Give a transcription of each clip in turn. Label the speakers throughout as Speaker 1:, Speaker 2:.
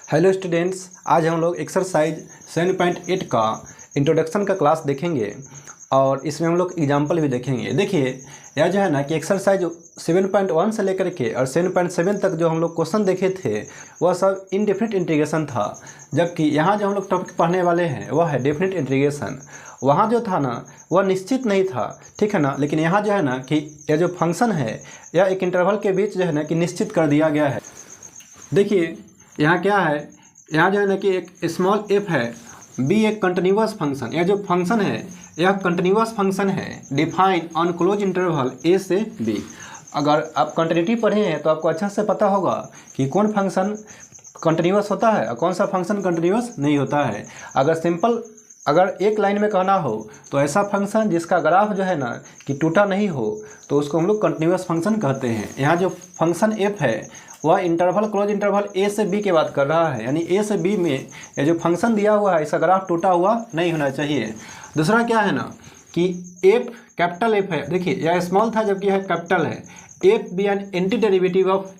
Speaker 1: Hello students, आज हम लोग एक्सरसाइज 7.8 का इंट्रोडक्शन का क्लास देखेंगे और इसमें हम लोग एग्जाम्पल भी देखेंगे। देखिए यह जो है ना कि एक्सरसाइज 7.1 से लेकर के और 7.7 तक जो हम लोग क्वेश्चन देखे थे वह सब इनडेफिनिट इंटीग्रेशन था, जबकि यहाँ जो हम लोग टॉपिक पढ़ने वाले हैं वह है डेफिनिट इंटीग्रेशन। वहाँ जो था ना वह निश्चित नहीं था, ठीक है ना, लेकिन यहाँ जो है ना कि यह जो फंक्शन है यह एक इंटरवल के बीच जो है ना कि निश्चित कर दिया गया है। देखिए यहाँ क्या है, यहाँ जो है ना कि एक स्मॉल f है, b एक कंटिन्यूअस फंक्शन। यह जो फंक्शन है यह कंटिन्यूअस फंक्शन है define on close interval a से b। अगर आप कंटिन्यूटी पढ़े हैं तो आपको अच्छा से पता होगा कि कौन फंक्शन कंटिन्यूअस होता है और कौन सा फंक्शन कंटिन्यूअस नहीं होता है। अगर एक लाइन में कहना हो तो ऐसा फंक्शन जिसका ग्राफ जो है ना कि टूटा नहीं हो तो उसको हम लोग कंटिन्यूअस फंक्शन कहते हैं। यहाँ जो फंक्शन f है वह इंटरवल क्लोज इंटरवल a से b की बात कर रहा है, यानी a से b में यह जो फंक्शन दिया हुआ है इसका ग्राफ टूटा हुआ नहीं होना चाहिए। दूसरा क्या है ना कि f कैपिटल F है। देखिए यह स्मॉल था जबकि यह कैपिटल है। f भी an anti derivative of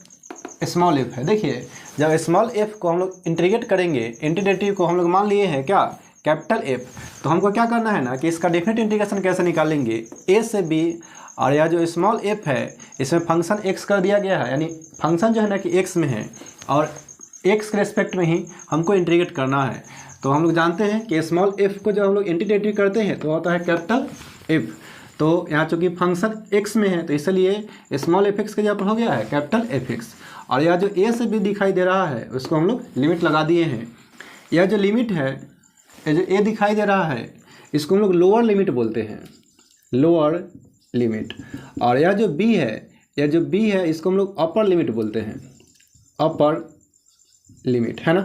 Speaker 1: small f है। देखिए जब स्मॉल f को हम लोग इंटीग्रेट करेंगे, एंटी डेरिवेटिव को हम लोग मान लिए हैं क्या कैपिटल F, तो हमको क्या करना है ना कि इसका डेफिनेट इंटीग्रेशन कैसे निकालेंगे a से b, और यह जो स्मॉल f है इसमें फंक्शन x कर दिया गया है, यानी फंक्शन जो है ना कि x में है और x के रेस्पेक्ट में ही हमको इंटीग्रेट करना है। तो हम लोग जानते हैं कि स्मॉल f को जब हम लोग इंटीग्रेट करते हैं तो होता है कैपिटल F। तो यहाँ चूँकि फंक्शन x में है तो इसलिए स्मॉल f की जगह पर हो गया है कैपिटल Fx, और यह जो a से b दिखाई दे रहा है उसको हम लोग लिमिट लगा दिए हैं। यह जो लिमिट है, यह जो a दिखाई दे रहा है इसको हम लोग लोअर लिमिट बोलते हैं, लोअर लिमिट। और यह जो b है इसको हम लोग अपर लिमिट बोलते हैं, अपर लिमिट, है ना।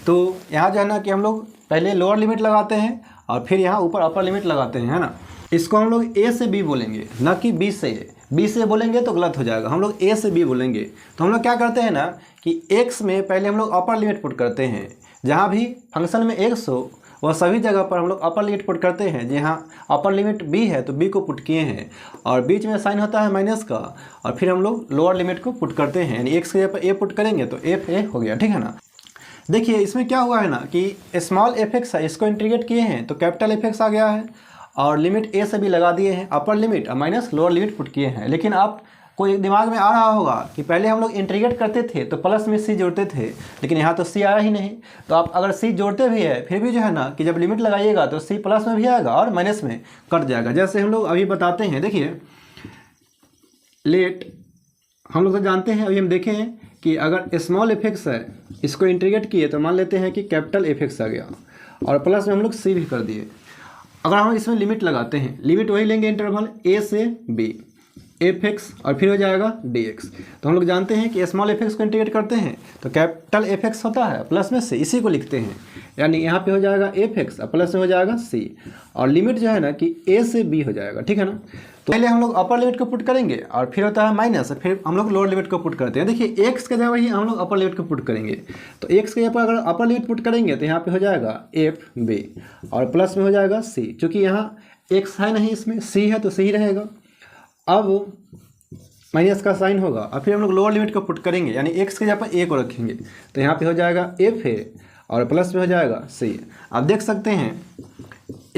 Speaker 1: तो यहाँ जो है ना कि हम लोग पहले लोअर लिमिट लगाते हैं और फिर यहाँ ऊपर अपर लिमिट लगाते हैं, है ना। इसको हम लोग a से b बोलेंगे, ना कि b से बोलेंगे तो गलत हो जाएगा। हम लोग a से b बोलेंगे। तो हम लोग क्या करते हैं ना कि x में पहले हम लोग अपर लिमिट पुट करते हैं। जहाँ भी फंक्शन में x हो वह सभी जगह पर हम लोग अपर लिमिट पुट करते हैं। जहाँ अपर लिमिट b है तो b को पुट किए हैं और बीच में साइन होता है माइनस का, और फिर हम लोग लोअर लिमिट को पुट करते हैं, यानी x के जगह पर a पुट करेंगे तो f a हो गया, ठीक है ना। देखिए इसमें क्या हुआ है ना कि स्मॉल fx है, इसको इंटीग्रेट किए हैं तो कैपिटल Fx आ गया है, और लिमिट a से भी लगा दिए हैं, अपर लिमिट और माइनस लोअर लिमिट पुट किए हैं। लेकिन आप कोई दिमाग में आ रहा होगा कि पहले हम लोग इंटीग्रेट करते थे तो प्लस में c जोड़ते थे, लेकिन यहाँ तो c आया ही नहीं। तो आप अगर c जोड़ते भी है फिर भी जो है ना कि जब लिमिट लगाइएगा तो c प्लस में भी आएगा और माइनस में कट जाएगा, जैसे हम लोग अभी बताते हैं। देखिए लेट हम लोग तो जानते हैं, अभी हम देखें हैं कि अगर स्मॉल fx है इसको इंटीग्रेट किए तो मान लेते हैं कि कैपिटल Fx आ गया और प्लस में हम लोग c भी कर दिए। अगर हम इसमें लिमिट लगाते हैं, लिमिट वही लेंगे इंटरवल a से b fx और फिर हो जाएगा dx। तो हम लोग जानते हैं कि स्मॉल fx को इंटीग्रेट करते हैं तो कैपिटल Fx होता है प्लस में से, इसी को लिखते हैं, यानी यहाँ पे हो जाएगा fx और प्लस में हो जाएगा c, और लिमिट जो है ना कि a से b हो जाएगा, ठीक है ना। तो पहले हम लोग अपर लिमिट को पुट करेंगे और फिर होता है माइनस, फिर हम लोग लोअर लिमिट को पुट करते हैं। देखिए x के जगह ही हम लोग अपर लिमिट को पुट करेंगे, तो x के जगह पर अगर अपर लिमिट पुट करेंगे तो यहाँ पे हो जाएगा fb और प्लस में हो जाएगा c। चूँकि यहाँ x है नहीं इसमें c है तो c ही रहेगा। अब माइनस का साइन होगा और फिर हम लोग लोअर लिमिट को पुट करेंगे, यानी x के जगह पर a को रखेंगे तो यहाँ पे हो जाएगा f a और प्लस में हो जाएगा c। आप देख सकते हैं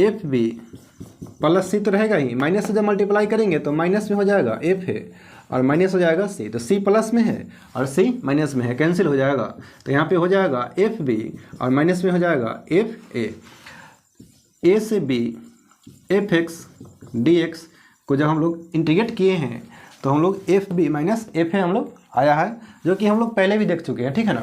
Speaker 1: f b प्लस c तो रहेगा ही, माइनस से जब मल्टीप्लाई करेंगे तो माइनस में हो जाएगा f a और माइनस हो जाएगा c। तो c प्लस में है और c माइनस में है, कैंसिल हो जाएगा। तो यहाँ पे हो जाएगा f b और माइनस में हो जाएगा f a से b fx dx को जब हम लोग इंटीग्रेट किए हैं तो हम लोग F B minus F A हम लोग आया है, जो कि हम लोग पहले भी देख चुके हैं, ठीक है ना।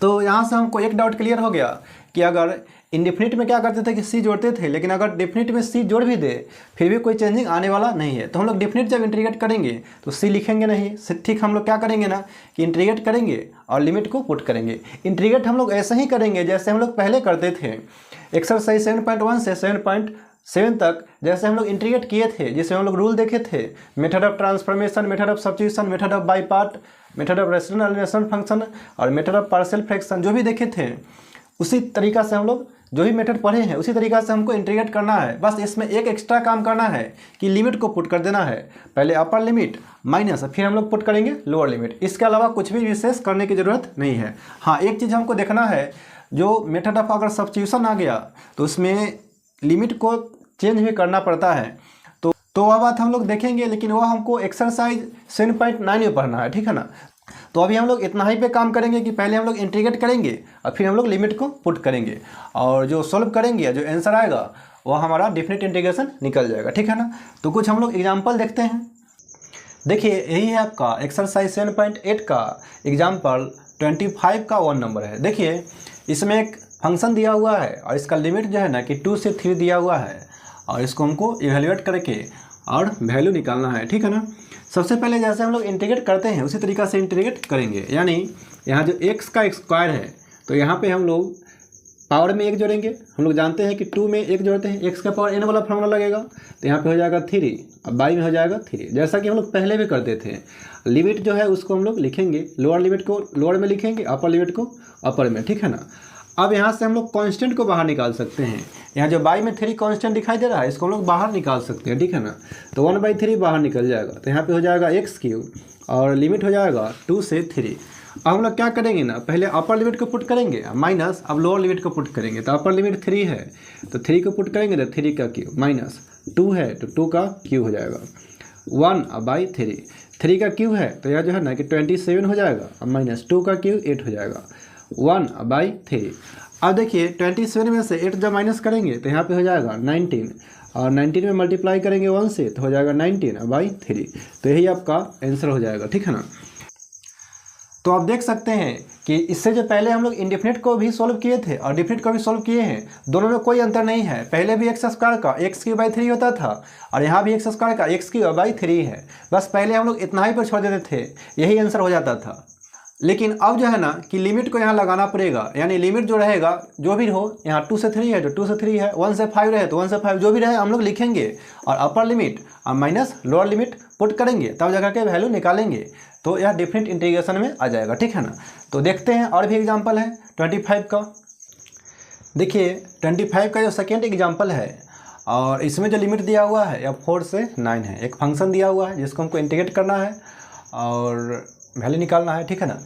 Speaker 1: तो यहाँ से हमको एक डाउट क्लियर हो गया कि अगर इंडेफिनिट में क्या करते थे कि सी जोड़ते थे, लेकिन अगर डेफिनिट में सी जोड़ भी दे फिर भी कोई चेंजिंग आने वाला नहीं है। तो हम लोग डेफिनिट जब इंटीग्रेट करेंगे तो सी लिखेंगे नहीं, ठीक हम लोग क्या करेंगे ना कि इंटीग्रेट करेंगे और लिमिट को पुट करेंगे। इंटीग्रेट हम लोग ऐसे ही करेंगे जैसे हम लोग पहले करते थे एक्सरसाइज 7.1 से 7.7 तक, जैसे हम लोग इंटीग्रेट किए थे, जिसमें हम लोग रूल देखे थे, method of transformation, method of substitution, method of by part, method of rational elimination function और मेथड ऑफ पार्शियल फ्रैक्शन, जो भी देखे थे उसी तरीका से हम लोग जो भी मेथड पढ़े हैं उसी तरीका से हमको इंटीग्रेट करना है। बस इसमें एक एक्स्ट्रा काम करना है कि लिमिट को पुट कर देना है, पहले अपर लिमिट माइनस, फिर हम लोग पुट करेंगे लोअर लिमिट। इसके अलावा कुछ भी विशेष करने की ज़रूरत नहीं है। हाँ, एक चीज़ हमको देखना है, जो मेथड ऑफ अगर सब्स्टिट्यूशन आ गया तो उसमें लिमिट को चेंज भी करना पड़ता है, तो वह बात हम लोग देखेंगे, लेकिन वह हमको एक्सरसाइज 7.9 में पढ़ना है, ठीक है ना। तो अभी हम लोग इतना ही पे काम करेंगे कि पहले हम लोग इंटीग्रेट करेंगे और फिर हम लोग लिमिट को पुट करेंगे, और जो सॉल्व करेंगे जो आंसर आएगा वह हमारा डेफिनेट इंटीग्रेशन निकल जाएगा, ठीक है ना। तो कुछ हम लोग एग्जाम्पल देखते हैं। देखिए, यही है आपका एक्सरसाइज 7.8 का एग्जाम्पल 25 का 1 नंबर है। देखिए, इसमें एक फंक्शन दिया हुआ है और इसका लिमिट जो है ना कि 2 से 3 दिया हुआ है, और इसको हमको इवेल्युएट करके और वैल्यू निकालना है, ठीक है ना। सबसे पहले जैसे हम लोग इंटीग्रेट करते हैं उसी तरीका से इंटीग्रेट करेंगे, यानी यहाँ जो x का स्क्वायर है तो यहाँ पे हम लोग पावर में 1 जोड़ेंगे। हम लोग जानते हैं कि 2 में 1 जोड़ते हैं x का पावर n वाला फॉर्मूला लगेगा, तो यहाँ पे हो जाएगा 3, अब बाई में हो जाएगा 3, जैसा कि हम लोग पहले भी करते थे। लिमिट जो है उसको हम लोग लिखेंगे, लोअर लिमिट को लोअर में लिखेंगे, अपर लिमिट को अपर में, ठीक है ना। अब यहाँ से हम लोग कांस्टेंट को बाहर निकाल सकते हैं। यहाँ जो बाई में 3 कांस्टेंट दिखाई दे रहा है इसको हम लोग बाहर निकाल सकते हैं, ठीक है ना। तो 1/3 बाहर निकल जाएगा, तो यहाँ पे हो जाएगा x³ और लिमिट हो जाएगा 2 से 3। अब हम लोग क्या करेंगे ना, पहले अपर लिमिट को पुट करेंगे माइनस, अब लोअर लिमिट को पुट करेंगे। तो अपर लिमिट 3 है तो 3 को पुट करेंगे तो 3 का क्यूब, माइनस 2 है तो 2 का क्यूब हो जाएगा, 1/3। 3 का क्यूब है तो यह जो है ना कि 27 हो जाएगा, अब माइनस 2 का क्यूब 8 हो जाएगा, 1/3। अब देखिए 27 में से 8 जब माइनस करेंगे तो यहाँ पे हो जाएगा 19, और 19 में मल्टीप्लाई करेंगे 1 से तो हो जाएगा 19/3। तो यही आपका आंसर हो जाएगा, ठीक है ना। तो आप देख सकते हैं कि इससे जो पहले हम लोग इंडेफिनिट को भी सॉल्व किए थे और डेफिनिट को भी सॉल्व किए हैं, दोनों में कोई अंतर नहीं है। पहले भी x² का x³ 3 होता था और यहाँ भी x² का x³ 3 है। बस पहले हम लोग इतना ही पर छोड़ देते थे, यही आंसर हो जाता था। लेकिन अब जो है ना कि लिमिट को यहाँ लगाना पड़ेगा, यानी लिमिट जो रहेगा जो भी हो, यहाँ 2 से 3 है तो 2 से 3 है, 1 से 5 रहे तो 1 से 5, जो भी रहे हम लोग लिखेंगे और अपर लिमिट और माइनस लोअर लिमिट पुट करेंगे, तब जगह के वैल्यू निकालेंगे, तो यह डेफिनेट इंटीग्रेशन में आ जाएगा, ठीक है ना। तो देखते हैं और भी एग्जाम्पल है 25 का। देखिए 25 का जो सेकेंड एग्जाम्पल है, और इसमें जो लिमिट दिया हुआ है यह 4 से 9 है। एक फंक्शन दिया हुआ है जिसको हमको इंटीग्रेट करना है और वैल्यू निकालना है, ठीक है ना।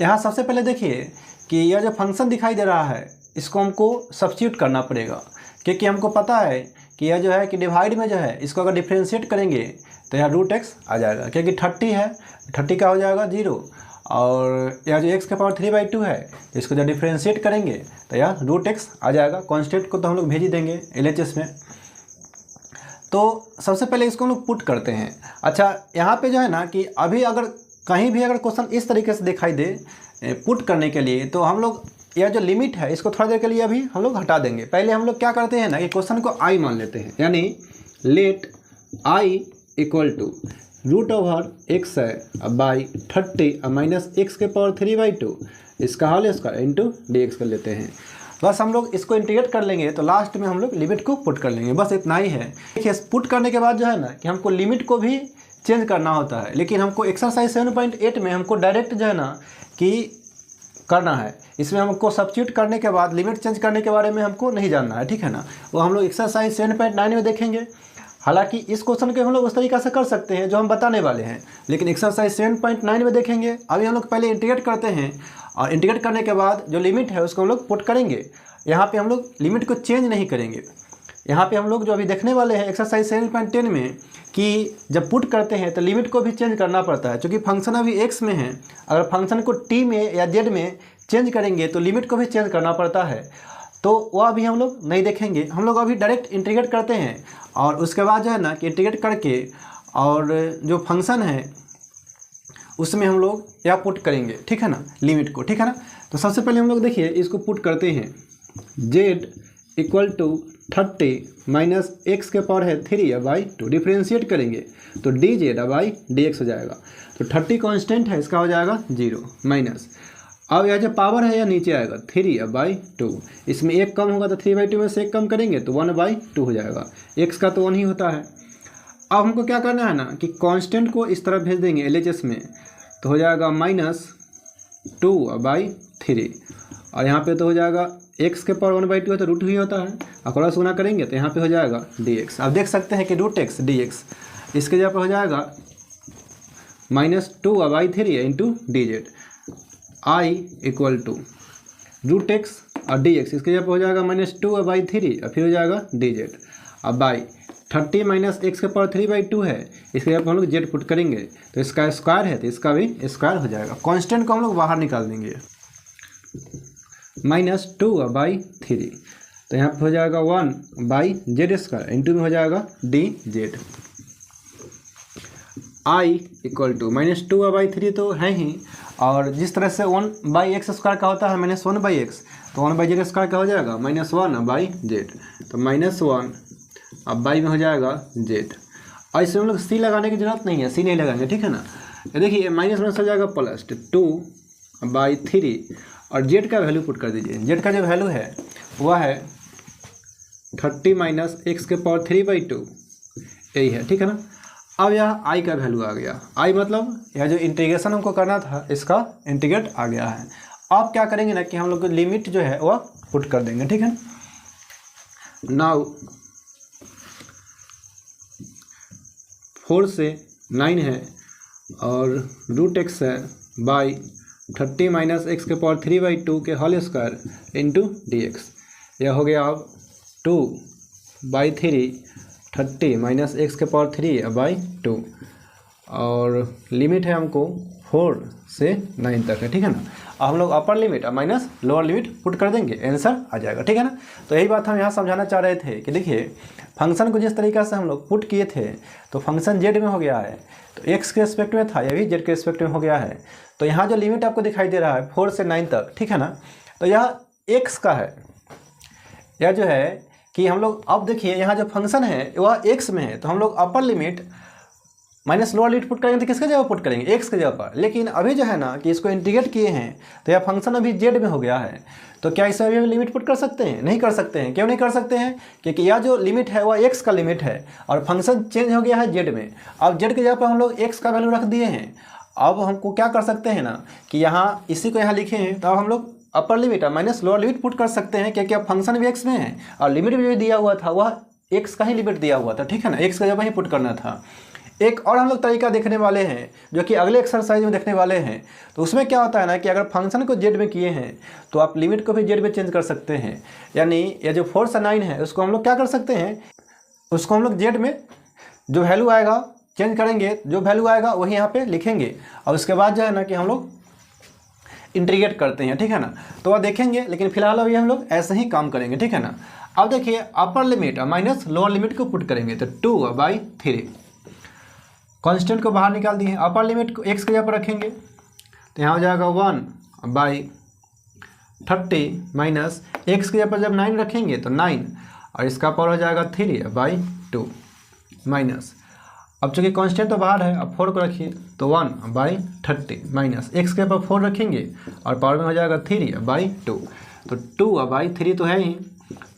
Speaker 1: यहाँ सबसे पहले देखिए कि यह जो फंक्शन दिखाई दे रहा है इसको हमको सब्स्टिट्यूट करना पड़ेगा, क्योंकि हमको पता है कि यह जो है कि डिवाइड में जो है इसको अगर डिफ्रेंशिएट करेंगे तो यह √x आ जाएगा, क्योंकि 30 है, 30 का हो जाएगा 0, और यह जो x का पावर 3/2 है तो इसको जब डिफ्रेंशिएट करेंगे तो यह √x आ जाएगा। कॉन्स्टेंट को तो हम लोग भेज ही देंगे LHS में। तो सबसे पहले इसको हम लोग पुट करते हैं। अच्छा, यहाँ पे जो है ना कि अभी अगर कहीं भी अगर क्वेश्चन इस तरीके से दिखाई दे पुट करने के लिए, तो हम लोग यह जो लिमिट है इसको थोड़ा देर के लिए अभी हम लोग हटा देंगे। पहले हम लोग क्या करते हैं ना कि क्वेश्चन को i मान लेते हैं, यानी let i = √x by 30 minus x के पावर 3/2, इसका होल स्क्वायर इंटू dx कर लेते हैं। बस हम लोग इसको इंटीग्रेट कर लेंगे तो लास्ट में हम लोग लिमिट को पुट कर लेंगे, बस इतना ही है। देखिए पुट करने के बाद जो है ना कि हमको लिमिट को भी चेंज करना होता है, लेकिन हमको एक्सरसाइज 7.8 में हमको डायरेक्ट जो है ना कि करना है। इसमें हमको सब्स्टिट्यूट करने के बाद लिमिट चेंज करने के बारे में हमको नहीं जानना है, ठीक है ना। वो हम लोग एक्सरसाइज 7.9 में देखेंगे। हालांकि इस क्वेश्चन को हम लोग उस तरीक़ा से कर सकते हैं जो हम बताने वाले हैं, लेकिन एक्सरसाइज 7.9 में देखेंगे। अभी हम लोग पहले इंटीग्रेट करते हैं और इंटीग्रेट करने के बाद जो लिमिट है उसको हम लोग पुट करेंगे। यहाँ पे हम लोग लिमिट को चेंज नहीं करेंगे। यहाँ पे हम लोग जो अभी देखने वाले हैं एक्सरसाइज 7.10 में कि जब पुट करते हैं तो लिमिट को भी चेंज करना पड़ता है, क्योंकि फंक्शन अभी x में है। अगर फंक्शन को t में या z में चेंज करेंगे तो लिमिट को भी चेंज करना पड़ता है, तो वह अभी हम लोग नहीं देखेंगे। हम लोग अभी डायरेक्ट इंटीग्रेट करते हैं और उसके बाद जो है ना कि इंटीग्रेट करके और जो फंक्शन है उसमें हम लोग यह पुट करेंगे, ठीक है ना, लिमिट को, ठीक है ना। तो सबसे पहले हम लोग देखिए इसको पुट करते हैं। z = 30 माइनस x के पावर है 3/2, डिफ्रेंशिएट करेंगे तो dz/dx हो जाएगा। तो 30 कांस्टेंट है, इसका हो जाएगा 0 माइनस, अब यह जो पावर है यह नीचे आएगा 3/2, इसमें 1 कम होगा तो 3/2 में से 1 कम करेंगे तो 1/2 हो जाएगा। x का तो 1 ही होता है। अब हमको क्या करना है ना कि कांस्टेंट को इस तरफ भेज देंगे LHS में, तो हो जाएगा -2/3, और यहाँ पे तो हो जाएगा x के पावर 1/2 है तो रूट ही होता है, और क्रॉस गुना करेंगे तो यहाँ पे हो जाएगा dx। अब देख सकते हैं कि √x dx इसके जगह पर हो जाएगा -2/3 into dz, i equal to √x और dx इसके जगह पर हो जाएगा -2/3 और फिर हो जाएगा dz। अब बाई 30 माइनस x के पावर 3/2 है, इसके जगह पर हम लोग z पुट करेंगे तो इसका स्क्वायर है तो इसका भी स्क्वायर हो जाएगा। कांस्टेंट को हम लोग बाहर निकाल देंगे, -2/3 तो यहाँ पर हो जाएगा 1/z² इंटू में हो जाएगा dz। i इक्वल टू -2/3 तो है ही, और जिस तरह से 1/x² का होता है -1/x, तो 1/z² का हो जाएगा -1/z, तो -1 अब बाई में हो जाएगा z। और इसमें हम लोग c लगाने की जरूरत नहीं है, c नहीं लगाएंगे, ठीक है ना। ये देखिए -1 से हो जाएगा +2/3 और z का वैल्यू पुट कर दीजिए। z का जो वैल्यू है वह है 30 माइनस x के पावर 3/2, यही है, ठीक है ना। अब यह i का वैल्यू आ गया, i मतलब यह जो इंटीग्रेशन हमको करना था इसका इंटीग्रेट आ गया है। अब क्या करेंगे ना कि हम लोग लिमिट जो है वह पुट कर देंगे, ठीक है। नाउ 4 से 9 है और √x है बाई 30 माइनस x के पावर 3/2 के होल स्क्वायर इंटू dx। यह हो गया अब 2/3 30 माइनस x के पावर 3/2 और लिमिट है हमको 4 से 9 तक है, ठीक है ना। अब हम लोग अपर लिमिट और माइनस लोअर लिमिट पुट कर देंगे, आंसर आ जाएगा, ठीक है ना। तो यही बात हम यहाँ समझाना चाह रहे थे कि देखिए फंक्शन को जिस तरीक़ा से हम लोग पुट किए थे तो फंक्शन z में हो गया है, तो x के रिस्पेक्ट में था, यह भी z के रिस्पेक्ट में हो गया है। तो यहाँ जो लिमिट आपको दिखाई दे रहा है 4 से 9 तक, ठीक है ना, तो यह x का है। यह जो है कि हम लोग अब देखिए यहाँ जो फंक्शन है वह x में है, तो हम लोग upper limit minus lower limit put करेंगे तो किसके जगह पुट करेंगे, x के जगह पर। लेकिन अभी जो है ना कि इसको इंटीग्रेट किए हैं तो यह फंक्शन अभी z में हो गया है, तो क्या इसमें अभी लिमिट पुट कर सकते हैं? नहीं कर सकते हैं। क्यों नहीं कर सकते हैं? क्योंकि यह जो लिमिट है वह x का लिमिट है और फंक्शन चेंज हो गया है z में। अब z के जगह पर हम लोग x का वैल्यू रख दिए हैं। अब हमको क्या कर सकते हैं ना कि यहाँ इसी को यहाँ लिखे हैं, तो अब हम लोग अपर लिमिट और माइनस लोअर लिमिट पुट कर सकते हैं, क्योंकि अब फंक्शन भी x में है और लिमिट भी दिया हुआ था वह x का ही लिमिट दिया हुआ था, ठीक है ना, x का जगह ही पुट करना था। एक और हम लोग तरीका देखने वाले हैं जो कि अगले एक्सरसाइज में देखने वाले हैं। तो उसमें क्या होता है ना कि अगर फंक्शन को z में किए हैं तो आप लिमिट को भी z में चेंज कर सकते हैं। यानी ये जो 4 से 9 है उसको हम लोग क्या कर सकते हैं, उसको हम लोग z में जो वैल्यू आएगा चेंज करेंगे, जो वैल्यू आएगा वही यहाँ पे लिखेंगे और उसके बाद जो है ना कि हम लोग इंटीग्रेट करते हैं, ठीक है ना। तो वह देखेंगे, लेकिन फिलहाल अभी हम लोग ऐसे ही काम करेंगे, ठीक है ना। अब देखिए अपर लिमिट और माइनस लोअर लिमिट को पुट करेंगे तो 2/3 कांस्टेंट को बाहर निकाल दिए। अपर लिमिट को x के जगह पर रखेंगे तो यहाँ हो जाएगा 1/30 माइनस x के जगह पर जब 9 रखेंगे तो 9 और इसका पावर हो जाएगा 3/2 माइनस, अब चूँकि कांस्टेंट तो बाहर है, अब 4 को रखिए तो 1/30 माइनस x के ऊपर 4 रखेंगे और पावर में हो जाएगा 3/2, तो 2/3 तो है ही,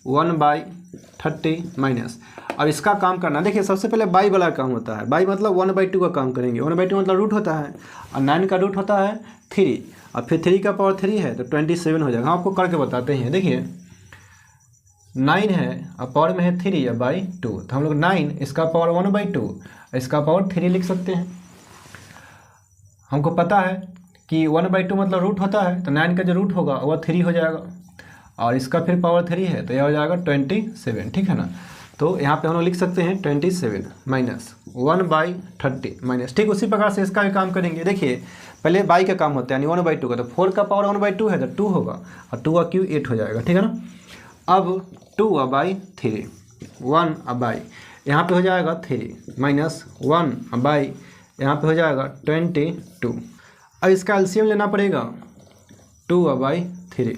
Speaker 1: 1/30 माइनस। अब इसका काम करना, देखिए सबसे पहले बाई वाला काम होता है। बाई मतलब 1/2 का काम करेंगे। 1/2 मतलब रूट होता है और 9 का रूट होता है 3 और फिर 3 का पावर 3 है तो 27 हो जाएगा। हम आपको करके बताते हैं। देखिए 9 है और पावर में है 3/2, तो हम लोग 9 इसका पावर 1/2 इसका पावर 3 लिख सकते हैं। हमको पता है कि 1/2 मतलब रूट होता है, तो 9 का जो रूट होगा वह 3 हो जाएगा और इसका फिर पावर 3 है तो यह हो जाएगा 27, ठीक है ना। तो यहाँ पे हम लोग लिख सकते हैं 27 माइनस 1/30 माइनस, ठीक उसी प्रकार से इसका भी काम करेंगे। देखिए पहले बाई का काम होता है यानी 1/2 का, तो 4 का पावर 1/2 है तो 2 होगा और 2 का क्यू 8 हो जाएगा, ठीक है ना। अब 2/3 1/, यहाँ पे हो जाएगा 3 माइनस 1/, यहाँ पे हो जाएगा 22। अब इसका एलसीएम लेना पड़ेगा 2/3,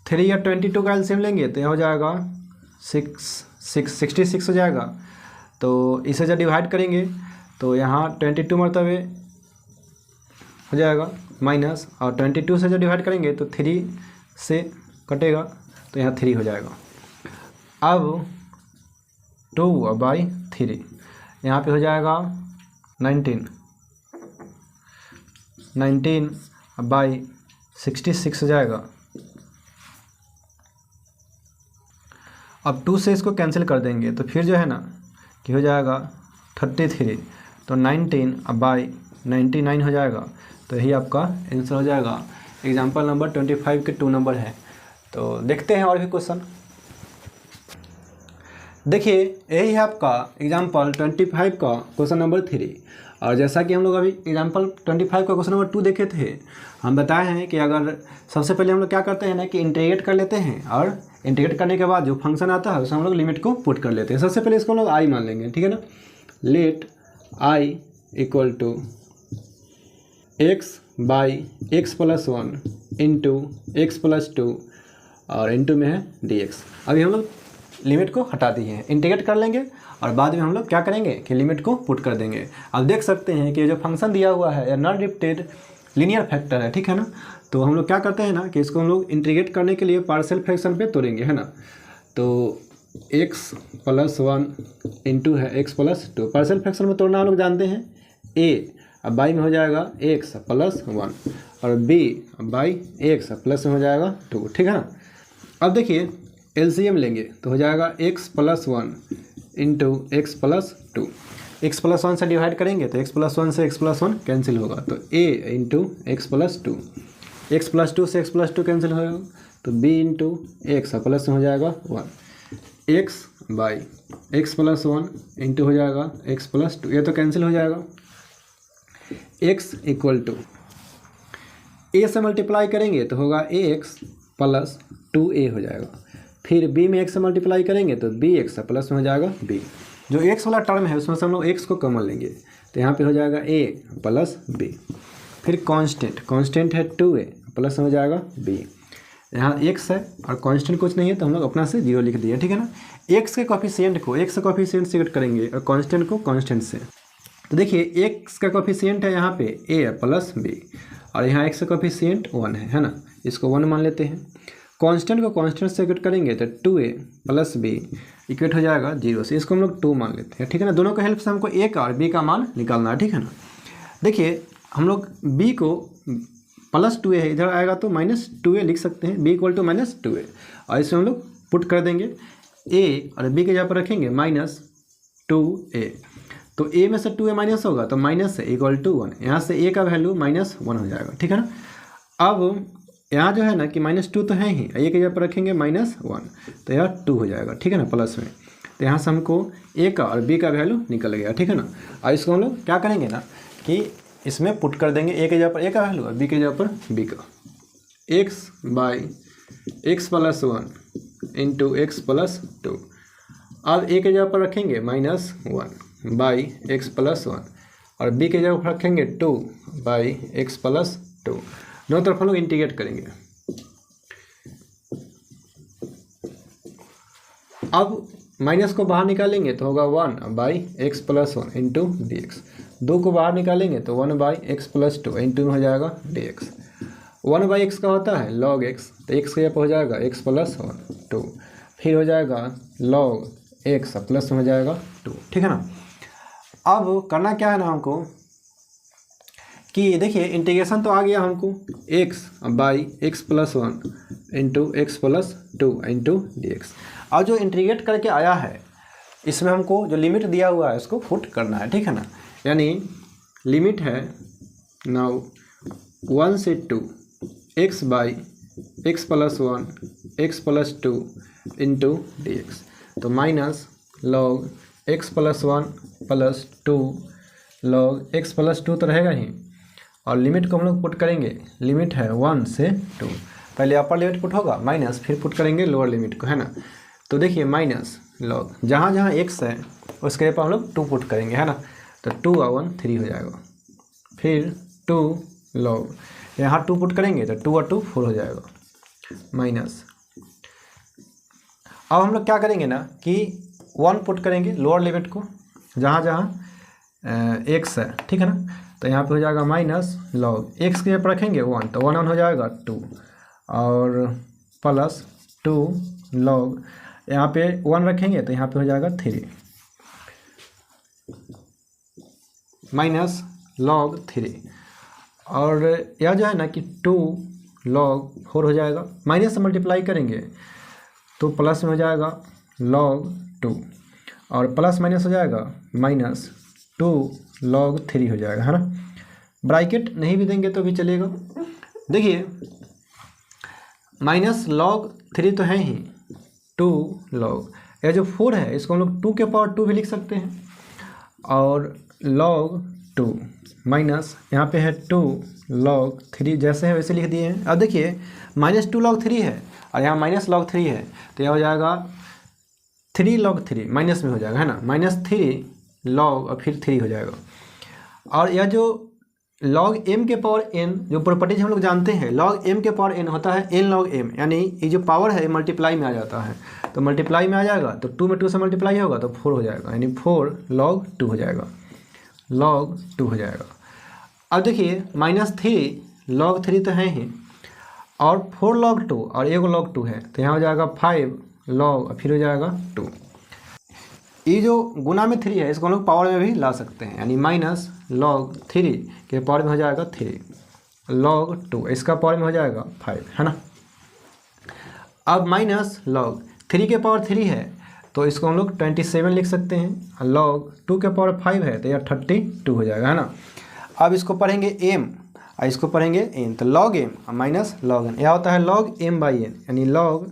Speaker 1: 3 या 22 का एलसीएम लेंगे तो यहाँ हो जाएगा 66 हो जाएगा। तो इसे जब डिवाइड करेंगे तो यहाँ 22 मरतबे हो जाएगा माइनस, और 22 से जब डिवाइड करेंगे तो 3 से कटेगा तो यहाँ 3 हो जाएगा। अब 2/3 यहाँ पे हो जाएगा 19/, 66 हो जाएगा। अब 2 से इसको कैंसिल कर देंगे तो फिर जो है ना कि हो जाएगा 33, तो 19/99 हो जाएगा। तो यही आपका आंसर हो जाएगा। एग्जाम्पल नंबर 25 के 2 नंबर है। तो देखते हैं और भी क्वेश्चन। देखिए यही है आपका एग्जाम्पल 25 का क्वेश्चन नंबर 3। और जैसा कि हम लोग अभी एग्जाम्पल 25 का क्वेश्चन नंबर 2 देखे थे, हम बताए हैं कि अगर सबसे पहले हम लोग क्या करते हैं ना कि इंटीग्रेट कर लेते हैं, और इंटीग्रेट करने के बाद जो फंक्शन आता है उसमें हम लोग लिमिट को पुट कर लेते हैं। सबसे पहले इसको हम लोग आई मान लेंगे, ठीक है ना। Let I equal to x/x+1 into x+2 और इंटू में है dx। अभी हम लोग लिमिट को हटा दिए हैं, इंटीग्रेट कर लेंगे और बाद में हम लोग क्या करेंगे कि लिमिट को पुट कर देंगे। अब देख सकते हैं कि जो फंक्शन दिया हुआ है या नॉन रिपीटेड लीनियर फैक्टर है, ठीक है ना। तो हम लोग क्या करते हैं ना कि इसको हम लोग इंटीग्रेट करने के लिए पार्शियल फ्रैक्शन पे तोड़ेंगे, है ना। तो x+1 इंटू है x+2, पार्शियल फ्रैक्शन में तोड़ना हम लोग जानते हैं a, अब बाई में हो जाएगा x+1 और b बाई x प्लस में हो जाएगा 2, ठीक है ना। अब देखिए एलसीएम लेंगे तो हो जाएगा x+1 इंटू x+2, x+1 से डिवाइड करेंगे तो x+1 से x+1 कैंसिल होगा, तो a इंटू x+2, x+2 से x+2 कैंसिल होगा तो b इंटू x प्लस में हो जाएगा 1, x/x+1 इंटू हो जाएगा x+2, ये तो कैंसिल हो जाएगा। x इक्वल टू a से मल्टीप्लाई करेंगे तो होगा ax प्लस 2a हो जाएगा। फिर b में x से मल्टीप्लाई करेंगे तो bx प्लस में हो जाएगा b। जो x वाला टर्म है उसमें से हम लोग x को कॉमन लेंगे तो यहाँ पे हो जाएगा a प्लस b। फिर कांस्टेंट है 2a प्लस में हो जाएगा b। यहाँ x है और कांस्टेंट कुछ नहीं है तो हम लोग अपना से 0 लिख दिए, ठीक है ना। x के कोफिशिएंट को x से कोफिशिएंट से करेंगे और कांस्टेंट को कांस्टेंट से। तो देखिए x का कोफिशिएंट है यहाँ पे a प्लस b और यहाँ x का कोफिशिएंट 1 है ना, इसको 1 मान लेते हैं। कांस्टेंट को कांस्टेंट से इक्वेट करेंगे तो 2a प्लस b इक्वेट हो जाएगा 0 से, इसको हम लोग 2 मान लेते हैं, ठीक है ना। दोनों का हेल्प से हमको a का और b का मान निकालना है, ठीक है ना। देखिए हम लोग b को प्लस 2a है, इधर आएगा तो -2a लिख सकते हैं, b इक्वल टू -2a और इसमें हम लोग पुट कर देंगे a और b के जगह पर रखेंगे -2a। तो a में से 2a माइनस होगा तो माइनस इक्वल टू 1, यहाँ से a का वैल्यू -1 हो जाएगा, ठीक है ना। अब यहाँ जो है ना कि -2 तो है ही, a के जगह पर रखेंगे -1 तो यह 2 हो जाएगा, ठीक है ना, प्लस में। तो यहाँ से हमको a का और b का वैल्यू निकल गया, ठीक है ना। और इसको हम लोग क्या करेंगे ना कि इसमें पुट कर देंगे, a के जगह पर a का वैल्यू और b के जगह पर b का। x/x+1 इंटू x+2, अब a के जगह पर रखेंगे -1/x+1 और b के जगह पर रखेंगे 2/x+2। दोनों तरफ हम लोग इंटीग्रेट करेंगे। अब माइनस को बाहर निकालेंगे तो होगा 1/x+1 इंटू dx। 2 को बाहर निकालेंगे तो 1/x+2 इंटू में हो जाएगा dx। 1/x का होता है log x, तो x के जगह पर हो जाएगा x+1 2, फिर हो जाएगा log x प्लस में हो जाएगा 2, ठीक है ना। अब करना क्या है ना हमको कि देखिए इंटीग्रेशन तो आ गया हमको x/x+1 into x+2 into dx। और जो इंटीग्रेट करके आया है इसमें हमको जो लिमिट दिया हुआ है उसको पुट करना है, ठीक है ना। यानी लिमिट है नाउ 1 से 2 x/x+1 x+2 इंटू dx, तो minus log x+1 plus 2 log x+2 तो रहेगा ही, और लिमिट को हम लोग पुट करेंगे, लिमिट है 1 से 2। पहले अपर लिमिट पुट होगा माइनस, फिर पुट करेंगे लोअर लिमिट को, है ना। तो देखिए माइनस log जहाँ जहाँ x है उसके पर हम लोग 2 पुट करेंगे, है ना। तो 2 और 1 3 हो जाएगा, फिर 2 log यहाँ 2 पुट करेंगे तो 2 और 2 4 हो जाएगा माइनस। अब हम लोग क्या करेंगे ना कि 1 पुट करेंगे लोअर लिमिट को जहाँ जहाँ x है, ठीक है ना। तो यहाँ पे हो जाएगा माइनस log x के पर रखेंगे 1 तो 1 हो जाएगा 2 और प्लस 2 log यहाँ पे 1 रखेंगे तो यहाँ पे हो जाएगा 3 माइनस log 3, और यह जो है ना कि 2 log 4 हो जाएगा। माइनस से मल्टीप्लाई करेंगे तो प्लस में हो जाएगा log 2 और प्लस माइनस हो जाएगा माइनस 2 log 3 हो जाएगा, है ना। ब्रैकेट नहीं भी देंगे तो भी चलेगा। देखिए माइनस log 3 तो है ही, 2 log, यह जो 4 है इसको हम लोग 2 के पावर 2 भी लिख सकते हैं, और log 2 माइनस यहाँ पे है 2 log 3, जैसे है वैसे लिख दिए हैं। अब देखिए माइनस 2 log 3 है और यहाँ माइनस log 3 है, तो यह हो जाएगा 3 log 3 माइनस में हो जाएगा, है ना, माइनस 3 log और फिर 3 हो जाएगा। और यह जो log m के पावर n जो प्रॉपर्टीज हम लोग जानते हैं, log m के पावर n होता है n log m, यानी ये जो पावर है मल्टीप्लाई में आ जाता है, तो मल्टीप्लाई में आ जाएगा तो 2 में 2 से मल्टीप्लाई होगा तो 4 हो जाएगा, यानी 4 log 2 हो जाएगा, log 2 हो जाएगा। अब देखिए माइनस 3 log 3 तो है ही, और 4 log 2 और 1 log 2 है, तो यहाँ हो जाएगा 5 log और फिर हो जाएगा 2। ये जो गुना में 3 है इसको हम लोग पावर में भी ला सकते हैं, यानी माइनस log 3 के पावर में हो जाएगा 3 log 2, इसका पावर में हो जाएगा 5, है ना। अब माइनस log 3 के पावर 3 है तो इसको हम लोग 27 लिख सकते हैं, log 2 के पावर 5 है तो यह 32 हो जाएगा, है ना। अब इसको पढ़ेंगे m और इसको पढ़ेंगे n, तो log m minus log n, यह होता है log m बाई n, यानी log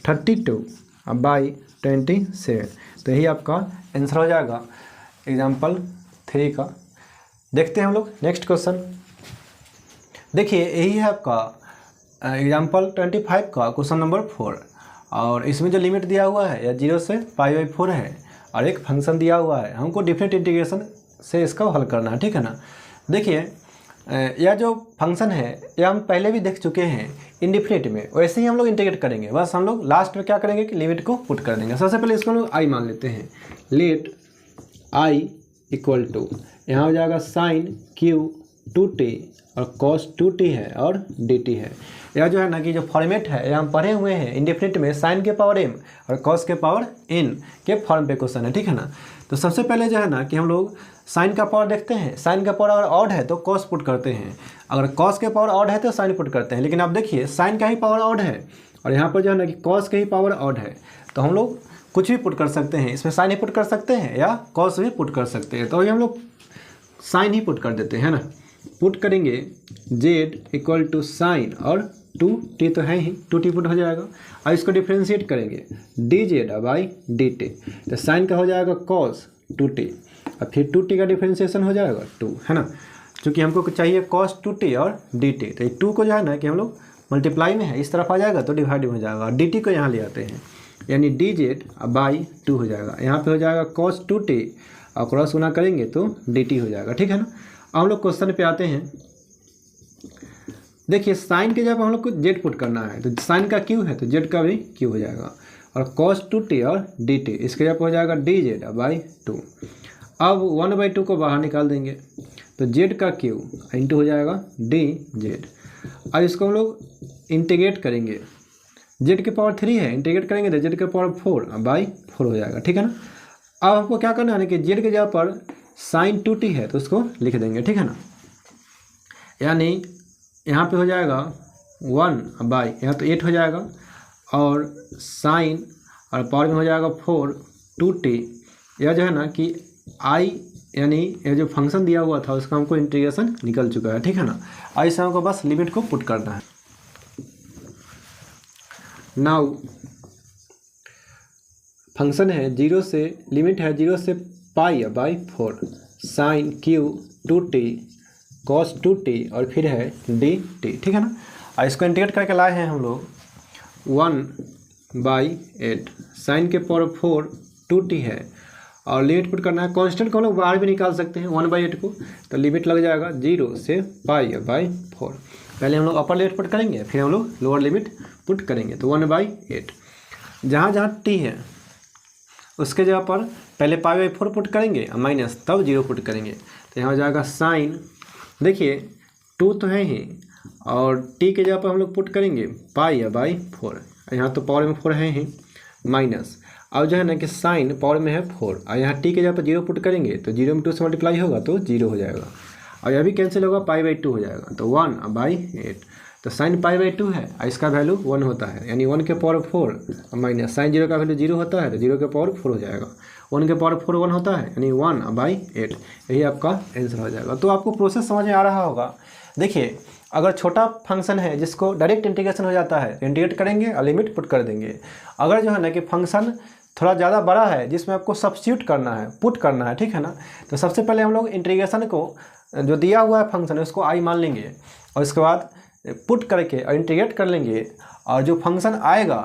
Speaker 1: 32 बाई 27, तो यही आपका आंसर हो जाएगा एग्जाम्पल 3 का। देखते हैं हम लोग नेक्स्ट क्वेश्चन। देखिए यही है आपका एग्जाम्पल 25 का क्वेश्चन नंबर 4, और इसमें जो लिमिट दिया हुआ है यह 0 से π/4 है, और एक फंक्शन दिया हुआ है, हमको डिफरेंट इंटीग्रेशन से इसका हल करना है, ठीक है ना। देखिए यह जो फंक्शन है यह हम पहले भी देख चुके हैं इंडिफिनिट में, वैसे ही हम लोग इंटीग्रेट करेंगे, बस हम लोग लास्ट में क्या करेंगे कि लिमिट को पुट कर देंगे। सबसे पहले इसको हम लोग आई मान लेते हैं, लेट आई इक्वल टू, यहाँ हो जाएगा साइन क्यू 2t और cos 2t है और dt है। यह जो है ना कि जो फॉर्मेट है यह हम पढ़े हुए हैं इंडिफिनिट में, साइन के पावर m और cos के पावर n के फॉर्म पे क्वेश्चन है, ठीक है ना। तो सबसे पहले जो है ना कि हम लोग साइन का पावर देखते हैं, साइन का पावर अगर ऑड है तो cos पुट करते हैं, अगर cos के पावर ऑड है तो साइन पुट करते हैं। लेकिन आप देखिए साइन का ही पावर ऑड है और यहाँ पर जो है ना कि cos के ही पावर ऑड है, तो हम लोग कुछ भी पुट कर सकते हैं, इसमें साइन ही पुट कर सकते हैं या cos भी पुट कर सकते हैं, तो अभी हम लोग साइन ही पुट कर देते हैं ना। पुट करेंगे z इक्वल टू साइन और 2t तो है ही, 2t पुट हो जाएगा। और इसको डिफ्रेंशिएट करेंगे dz बाई dt, तो साइन का हो जाएगा cos 2t और फिर 2t का डिफ्रेंशिएशन हो जाएगा 2, है ना। क्योंकि हमको चाहिए cos 2t और dt, तो ये 2 को जो है ना कि हम लोग मल्टीप्लाई में है इस तरफ आ जाएगा तो डिवाइड हो जाएगा, और dt को यहाँ ले आते हैं, यानी dz बाई 2 हो जाएगा। यहाँ पे हो जाएगा cos 2t और क्रॉस गुना करेंगे तो dt हो जाएगा, ठीक है ना। अब हम लोग क्वेश्चन पे आते हैं। देखिए साइन के जब हम लोग को z पुट करना है तो साइन का q है तो z का भी q हो जाएगा, और cos 2t और dt इसके जब हो जाएगा dz बाई 2। अब 1/2 को बाहर निकाल देंगे तो z का q इंटू हो जाएगा dz। अब इसको हम लोग इंटीग्रेट करेंगे, z के पावर 3 है, इंटीग्रेट करेंगे तो z के पावर 4 बाई 4 हो जाएगा, ठीक है ना। अब आपको क्या करना है कि z के जगह पर साइन 2t है तो उसको लिख देंगे, ठीक है ना। यानी यहाँ पे हो जाएगा 1 बाई, यहाँ तो 8 हो जाएगा, और साइन और पावर में हो जाएगा 4 2t। यह जो है ना कि आई यानी यह जो फंक्शन दिया हुआ था उसका हमको इंटीग्रेशन निकल चुका है, ठीक है ना। आई से हमको बस लिमिट को पुट करना है। नाउ फंक्शन है 0 से, लिमिट है 0 से π/4 sign Q 2t cos 2t और फिर है dt, ठीक है ना। और इसको इंटीग्रेट करके लाए हैं हम लोग 1/8 साइन के पावर 4 2t है, और लिमिट पुट करना है। कांस्टेंट को हम लोग बाहर भी निकाल सकते हैं 1/8 को, तो लिमिट लग जाएगा 0 से π/4। पहले हम लोग अपर लिमिट पुट करेंगे फिर हम लोग लोअर लिमिट पुट करेंगे, तो 1/8 जहाँ जहाँ t है उसके जगह पर पहले π/4 पुट करेंगे माइनस तब 0 पुट करेंगे, तो यहाँ हो जाएगा साइन, देखिए 2 तो है ही, और t के जगह पर हम लोग पुट करेंगे π/4, यहाँ तो पावर में 4 है ही, माइनस। अब जो है ना कि साइन पावर में है 4 और यहाँ t के जगह पर 0 पुट करेंगे तो 0 में 2 से मल्टीप्लाई होगा तो 0 हो जाएगा, और यह भी कैंसिल होगा π/2 हो जाएगा, तो 1/8। तो साइन पाई बाई 2 है और इसका वैल्यू 1 होता है, यानी 1 के पावर 4 माइनस साइन 0 का वैल्यू 0 होता है तो 0 के पावर 4 हो जाएगा। 1 के पावर 4 1 होता है, यानी 1/8, यही आपका आंसर हो जाएगा। तो आपको प्रोसेस समझ में आ रहा होगा। देखिए, अगर छोटा फंक्शन है जिसको डायरेक्ट इंटीग्रेशन हो जाता है, इंटीग्रेट करेंगे और लिमिट पुट कर देंगे। अगर जो है ना कि फंक्शन थोड़ा ज़्यादा बड़ा है जिसमें आपको सब्स्टिट्यूट करना है, पुट करना है, ठीक है ना, तो सबसे पहले हम लोग इंटीग्रेशन को जो दिया हुआ है फंक्शन है उसको आई मान लेंगे और इसके बाद पुट करके और इंटीग्रेट कर लेंगे, और जो फंक्शन आएगा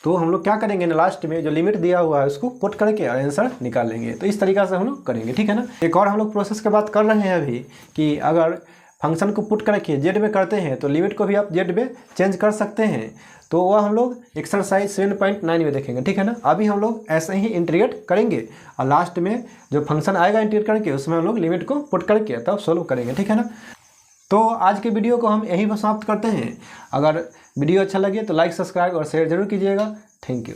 Speaker 1: तो हम लोग क्या करेंगे ना, लास्ट में जो लिमिट दिया हुआ है उसको पुट करके और आंसर निकाल लेंगे। तो इस तरीक़ा से हम लोग करेंगे, ठीक है ना। एक और हम लोग प्रोसेस की बात कर रहे हैं अभी कि अगर फंक्शन को पुट करके जेड में करते हैं तो लिमिट को भी आप जेड में चेंज कर सकते हैं, तो वह हम लोग एक्सरसाइज 7.9 में देखेंगे, ठीक है ना। अभी हम लोग ऐसे ही इंटीग्रेट करेंगे और लास्ट में जो फंक्शन आएगा इंटीग्रेट करके उसमें हम लोग लिमिट को पुट करके तब सोल्व करेंगे, ठीक है ना। तो आज के वीडियो को हम यहीं पर समाप्त करते हैं। अगर वीडियो अच्छा लगे तो लाइक, सब्सक्राइब और शेयर जरूर कीजिएगा। Thank you.